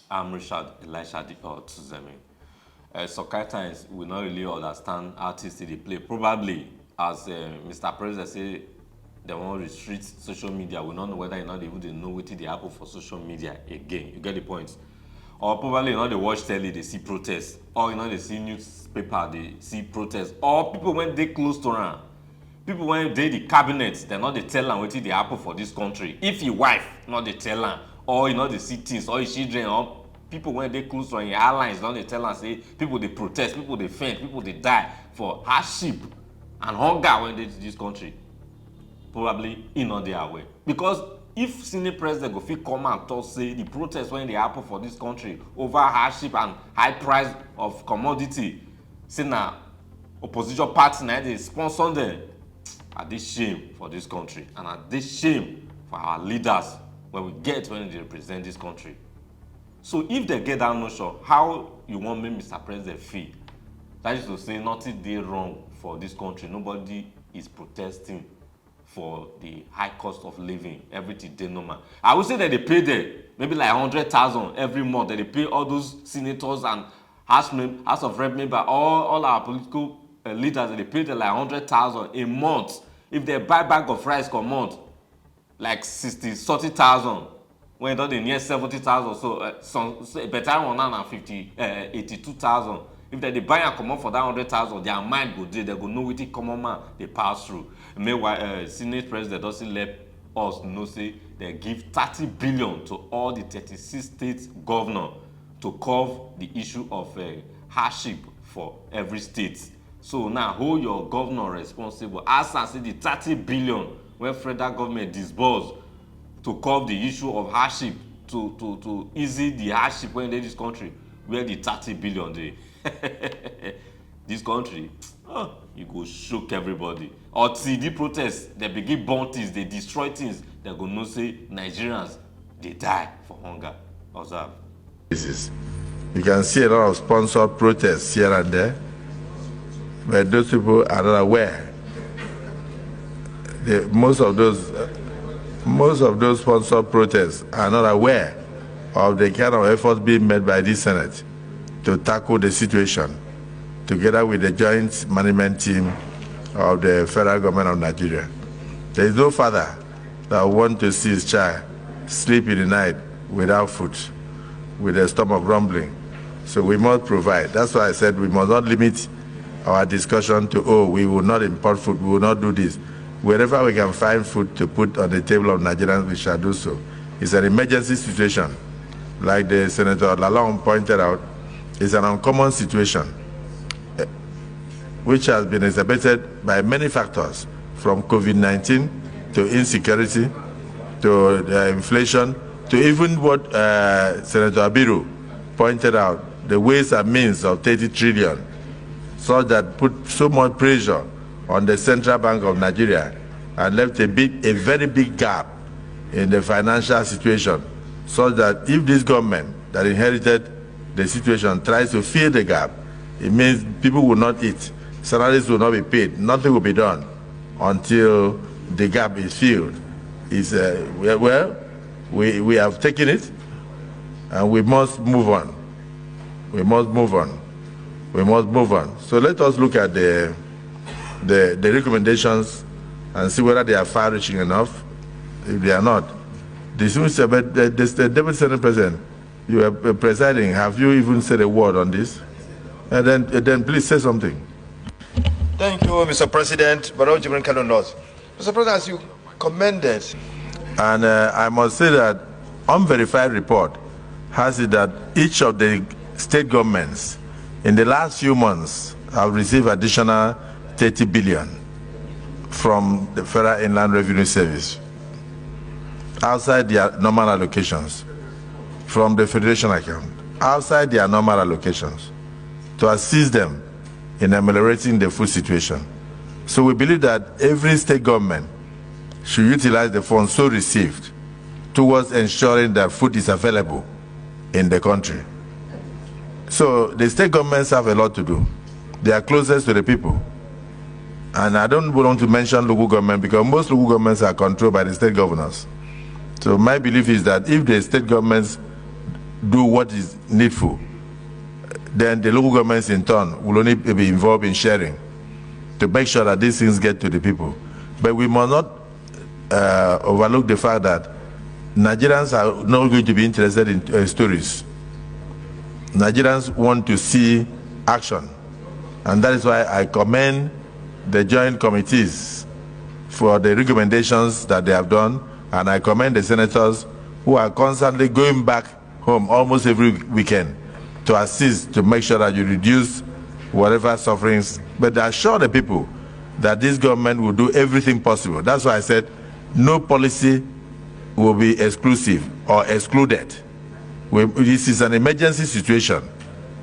I'm Richard Elisha Tuzemi. Some kind times we not really understand artists they play. Probably, as Mr. President say, they want to restrict social media. We don't know whether you not even they know what they happen for social media again. You get the point? Or probably you know they watch telly, they see protests. Or you know they see newspaper, they see protests. Or people when they close to run. People when they the cabinet, they not they tell them what they happen for this country. If your wife not they tell them, or you know they see things, or your children, or people when they close to your allies, not they tell them say people they protest, people they faint, people they die for hardship and hunger when they to this country. Probably in not their way. Because if senior president go fit come and talk say the protest when they happen for this country over hardship and high price of commodity, say na opposition party na dey sponsor them. I dey shame for this country and I dey shame for our leaders when we get when they represent this country. So if they get that notion, how you want make Mr. President feel? That is to say nothing dey wrong for this country. Nobody is protesting for the high cost of living. Everything dey normal. I would say that they pay them maybe like 100,000 every month. That they pay all those senators and House of Rep member, all our political leaders. That they pay them like 100,000 a month. If they buy bag of rice per month, like 40,000. When it don dey near 70,000, so better one now na 82,000. If they buy and come up for that 100,000, their mind go dey. They go know wetin common man they pass through. Meanwhile, Senate president doesn't let us know say they give 30 billion to all the 36 state governors to cover the issue of hardship for every state. So now hold your governor responsible. As I say the 30 billion when federal government disburse to cover the issue of hardship, to ease the hardship when they this country, where the 30 billion dey. This country, you go shock everybody. Or see the protests, they begin burn things, they destroy things, they go know say Nigerians they die for hunger. Observe. You can see a lot of sponsored protests here and there, but those people are not aware. Most of those sponsored protests are not aware of the kind of efforts being made by this Senate to tackle the situation, together with the joint management team of the federal government of Nigeria. There is no father that wants to see his child sleep in the night without food, with a stomach rumbling. So we must provide. That's why I said we must not limit our discussion to, oh, we will not import food, we will not do this. Wherever we can find food to put on the table of Nigerians, we shall do so. It's an emergency situation. Like the Senator Lalong pointed out, it's an uncommon situation, which has been exacerbated by many factors, from COVID-19 to insecurity, to the inflation, to even what Senator Abiru pointed out, the ways and means of 30 trillion, so that put so much pressure on the Central Bank of Nigeria and left a very big gap in the financial situation, so that if this government that inherited the situation tries to fill the gap, it means people will not eat, salaries will not be paid, nothing will be done until the gap is filled. We have taken it, and we must move on. We must move on. We must move on. So let us look at the recommendations and see whether they are far-reaching enough. If they are not, the Deputy Senate President, you are presiding. Have you even said a word on this? And then please say something. Thank you, Mr. President. Barrow Jibrin Kano North. Mr. President, as you commended. And I must say that unverified report has it that each of the state governments in the last few months have received additional 30 billion from the Federal Inland Revenue Service outside their normal allocations, from the Federation account, outside their normal allocations, to assist them in ameliorating the food situation. So we believe that every state government should utilize the funds so received towards ensuring that food is available in the country. So the state governments have a lot to do. They are closest to the people. And I don't want to mention local government because most local governments are controlled by the state governors. So my belief is that if the state governments do what is needful, then the local governments in turn will only be involved in sharing to make sure that these things get to the people. But we must not overlook the fact that Nigerians are not going to be interested in stories. Nigerians want to see action. And that is why I commend the joint committees for the recommendations that they have done, and I commend the senators who are constantly going back home almost every weekend to assist to make sure that you reduce whatever sufferings, but assure the people that this government will do everything possible. That's why I said no policy will be exclusive or excluded. This is an emergency situation.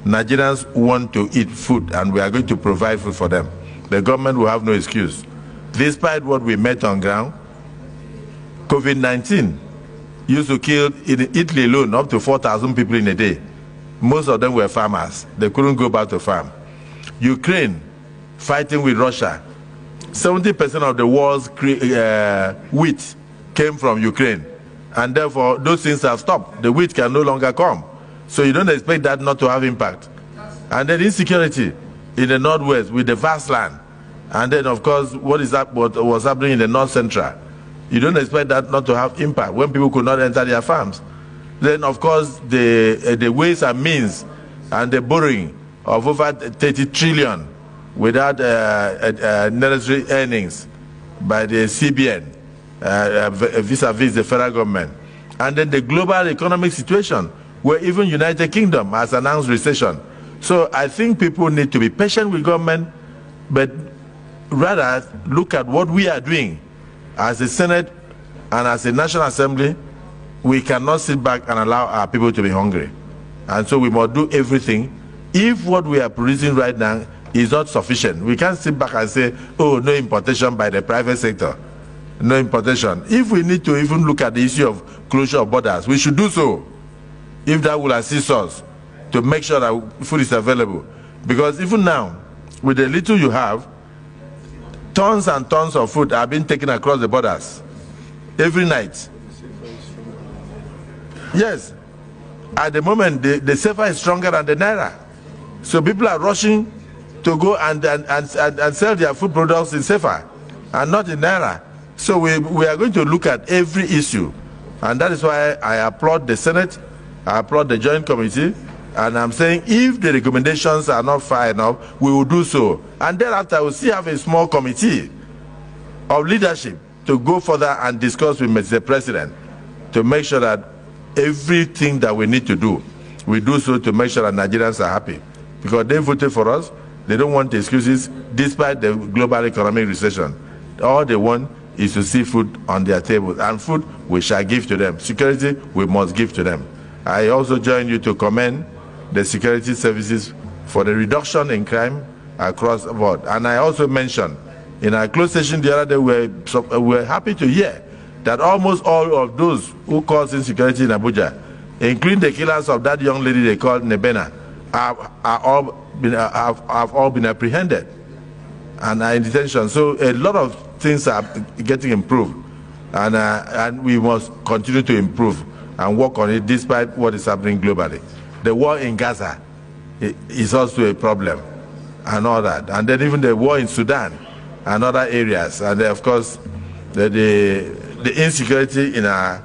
Nigerians want to eat food, and we are going to provide food for them. The government will have no excuse. Despite what we met on ground, COVID-19 used to kill, in Italy alone, up to 4,000 people in a day. Most of them were farmers. They couldn't go back to farm. Ukraine, fighting with Russia. 70% of the world's wheat came from Ukraine. And therefore, those things have stopped. The wheat can no longer come. So you don't expect that not to have impact. And then insecurity in the northwest with the vast land. And then, of course, what was happening in the north central. You don't expect that not to have impact when people could not enter their farms. Then, of course, the ways and means and the borrowing of over 30 trillion without necessary earnings by the CBN vis-a-vis the federal government. And then the global economic situation where even United Kingdom has announced recession. So I think people need to be patient with government, but rather look at what we are doing as a Senate and as a National Assembly. We cannot sit back and allow our people to be hungry. And so we must do everything. If what we are producing right now is not sufficient, we can't sit back and say, oh, no importation by the private sector. No importation. If we need to even look at the issue of closure of borders, we should do so, if that will assist us to make sure that food is available. Because even now, with the little you have, tons and tons of food are being taken across the borders every night. Yes, at the moment, the CFA is stronger than the Naira. So people are rushing to go and sell their food products in CFA and not in Naira. So we are going to look at every issue. And that is why I applaud the Senate, I applaud the Joint Committee, and I'm saying if the recommendations are not far enough, we will do so. And thereafter, we'll still have a small committee of leadership to go further and discuss with Mr. President to make sure that everything that we need to do, we do so to make sure that Nigerians are happy. Because they voted for us, they don't want excuses despite the global economic recession. All they want is to see food on their table, and food we shall give to them. Security we must give to them. I also join you to commend the security services for the reduction in crime across the board. And I also mentioned in our closed session the other day, we're happy to hear that almost all of those who caused insecurity in Abuja, including the killers of that young lady they called Nebena, have all been apprehended and are in detention. So a lot of things are getting improved, and we must continue to improve and work on it despite what is happening globally. The war in Gaza is also a problem and all that. And then even the war in Sudan and other areas. And then of course, the insecurity in the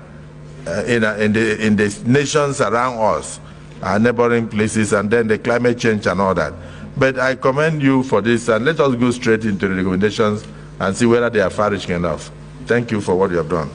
nations around us, our neighboring places, and then the climate change and all that. But I commend you for this, and let us go straight into the recommendations and see whether they are far-reaching enough. Thank you for what you have done.